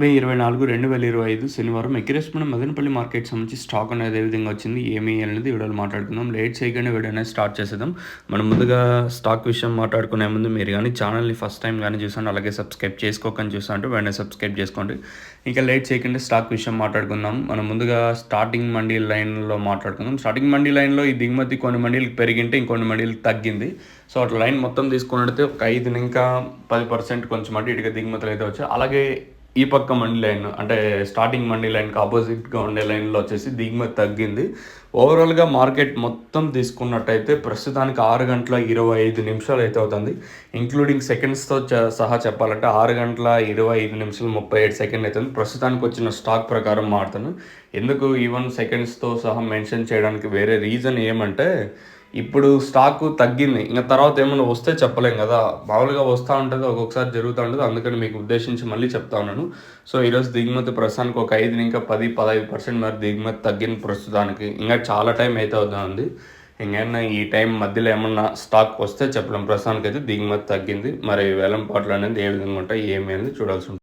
మే 24, 2025 శనివారం ఎక్కిరేసుకున్న మదనపల్లి మార్కెట్ సంబంధించి స్టాక్ అనేది ఏ విధంగా వచ్చింది, ఏమి అనేది వీడియోలో మాట్లాడుకుందాం. లేట్ చేయగానే వీడియో అనేది స్టార్ట్ చేసేద్దాం. మనం ముందుగా స్టాక్ విషయం మాట్లాడుకునే ముందు మీరు కానీ ఛానల్ని ఫస్ట్ టైం కానీ చూసాను, అలాగే సబ్స్క్రైబ్ చేసుకోకని చూసాను వెంటనే సబ్స్క్రైబ్ చేసుకోండి. ఇంకా లేట్ చేయకుండా స్టాక్ విషయం మాట్లాడుకుందాం. మనం ముందుగా స్టార్టింగ్ మండీ లైన్లో మాట్లాడుకుందాం. స్టార్టింగ్ మండీ లైన్లో ఈ దిగుమతి కొన్ని మండీలకు పెరిగింటే ఇంకొన్ని మండీలకు తగ్గింది. సో అట్లా లైన్ మొత్తం తీసుకున్నట్టయితే ఒక 5 ఇంకా 10% కొంచెం అటు ఇటుగా దిగుమతులు అయితే వచ్చాయి. అలాగే ఈ పక్క మండీ లైన్ అంటే స్టార్టింగ్ మండీ లైన్కి ఆపోజిట్గా ఉండే లైన్లో వచ్చేసి దిగుమతి తగ్గింది. ఓవరాల్గా మార్కెట్ మొత్తం తీసుకున్నట్టయితే ప్రస్తుతానికి 6 గంటల 25 నిమిషాలు అయితే అవుతుంది. ఇంక్లూడింగ్ సెకండ్స్తో సహా చెప్పాలంటే 6 గంటల 25 నిమిషాలు 37 సెకండ్లు అవుతుంది. ప్రస్తుతానికి వచ్చిన స్టాక్ ప్రకారం మారుతాను. ఎందుకు ఈవెన్ సెకండ్స్తో సహా మెన్షన్ చేయడానికి వేరే రీజన్ ఏమంటే, ఇప్పుడు స్టాకు తగ్గింది, ఇంకా తర్వాత ఏమైనా వస్తే చెప్పలేం కదా. మామూలుగా వస్తూ ఉంటుంది, ఒక్కొక్కసారి జరుగుతూ ఉంటుంది. అందుకని మీకు ఉద్దేశించి మళ్ళీ చెప్తా ఉన్నాను. సో ఈరోజు దిగుమతి ప్రస్తుతానికి ఒక 5 ఇంకా 10-15% మరి దిగుమతి తగ్గింది ప్రస్తుతానికి. ఇంకా చాలా టైం అయితే అవుతుంది. ఇంకేమన్నా ఈ టైం మధ్యలో ఏమన్నా స్టాక్ వస్తే చెప్పలేం. ప్రస్తుతానికి అయితే దిగుమతి తగ్గింది. మరి వేలంపాట్లు అనేది ఏ విధంగా ఉంటాయి ఏమి అనేది చూడాల్సి ఉంటుంది.